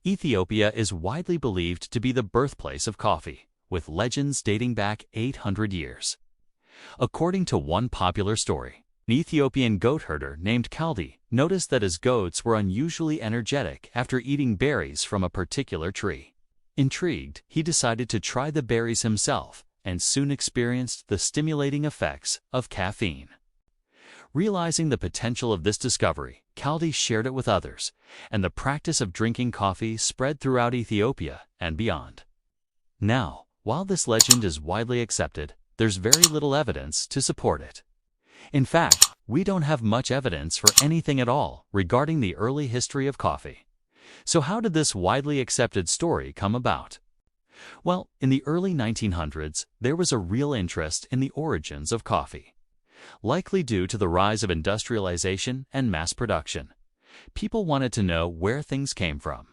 Ethiopia is widely believed to be the birthplace of coffee, with legends dating back 800 years. According to one popular story, an Ethiopian goat herder named Kaldi noticed that his goats were unusually energetic after eating berries from a particular tree. Intrigued, he decided to try the berries himself and soon experienced the stimulating effects of caffeine. Realizing the potential of this discovery, Kaldi shared it with others, and the practice of drinking coffee spread throughout Ethiopia and beyond. Now, while this legend is widely accepted, there's very little evidence to support it. In fact, we don't have much evidence for anything at all regarding the early history of coffee. So how did this widely accepted story come about? Well, in the early 1900s, there was a real interest in the origins of coffee. Likely due to the rise of industrialization and mass production, people wanted to know where things came from.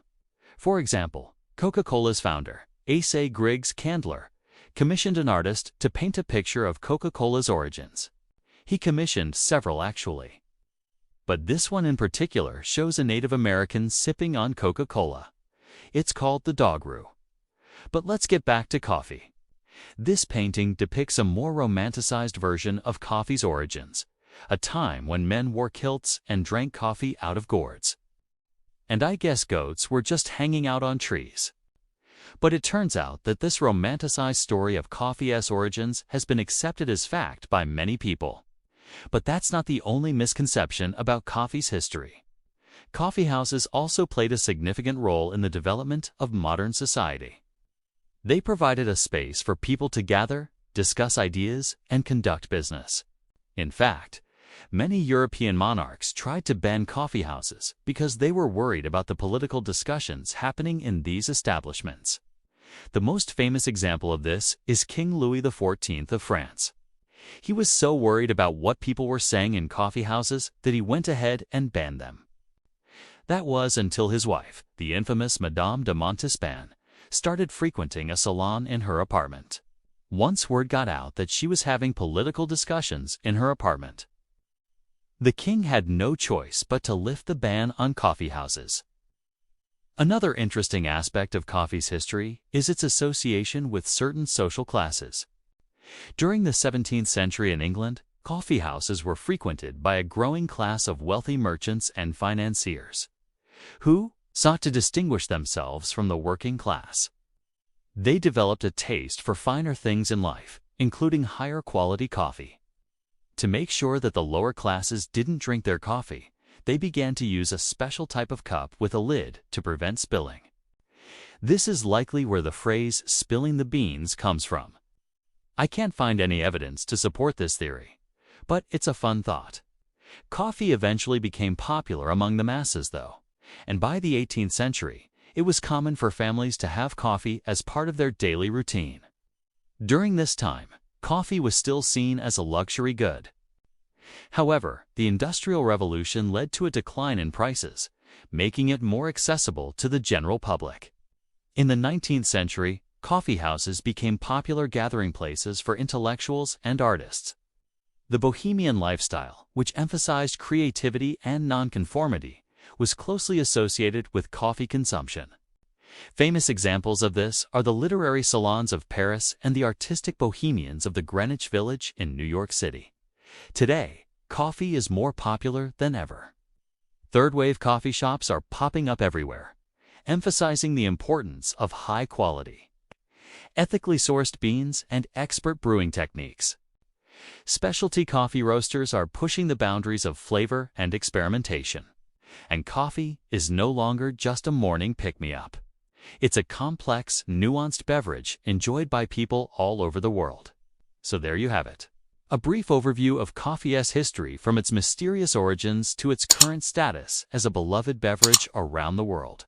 For example, Coca-Cola's founder, Asa Griggs Candler, commissioned an artist to paint a picture of Coca-Cola's origins. He commissioned several actually, but this one in particular shows a Native American sipping on Coca-Cola. It's called the doggeroo. But let's get back to coffee. This painting depicts a more romanticized version of coffee's origins, a time when men wore kilts and drank coffee out of gourds. And I guess goats were just hanging out on trees. But it turns out that this romanticized story of coffee's origins has been accepted as fact by many people. But that's not the only misconception about coffee's history. Coffee houses also played a significant role in the development of modern society. They provided a space for people to gather, discuss ideas, and conduct business. In fact, many European monarchs tried to ban coffee houses because they were worried about the political discussions happening in these establishments. The most famous example of this is King Louis XIV of France. He was so worried about what people were saying in coffee houses that he went ahead and banned them. That was until his wife, the infamous Madame de Montespan, started frequenting a salon in her apartment. Once word got out that she was having political discussions in her apartment, the king had no choice but to lift the ban on coffee houses. Another interesting aspect of coffee's history is its association with certain social classes. During the 17th century in England, coffee houses were frequented by a growing class of wealthy merchants and financiers, who sought to distinguish themselves from the working class. They developed a taste for finer things in life, including higher quality coffee. To make sure that the lower classes didn't drink their coffee, they began to use a special type of cup with a lid to prevent spilling. This is likely where the phrase "spilling the beans" comes from. I can't find any evidence to support this theory, but it's a fun thought. Coffee eventually became popular among the masses, though, and by the 18th century, it was common for families to have coffee as part of their daily routine. During this time, coffee was still seen as a luxury good. However, the Industrial Revolution led to a decline in prices, making it more accessible to the general public. In the 19th century, coffee houses became popular gathering places for intellectuals and artists. The bohemian lifestyle, which emphasized creativity and nonconformity, was closely associated with coffee consumption. Famous examples of this are the literary salons of Paris and the artistic bohemians of the Greenwich Village in New York City. Today, coffee is more popular than ever. Third-wave coffee shops are popping up everywhere, emphasizing the importance of high quality, ethically sourced beans and expert brewing techniques. Specialty coffee roasters are pushing the boundaries of flavor and experimentation. And coffee is no longer just a morning pick-me-up. It's a complex, nuanced beverage enjoyed by people all over the world. So there you have it. A brief overview of coffee's history from its mysterious origins to its current status as a beloved beverage around the world.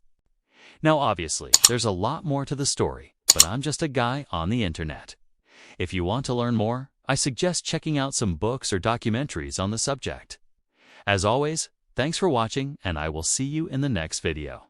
Now obviously, there's a lot more to the story, but I'm just a guy on the internet. If you want to learn more, I suggest checking out some books or documentaries on the subject. As always, thanks for watching, and I will see you in the next video.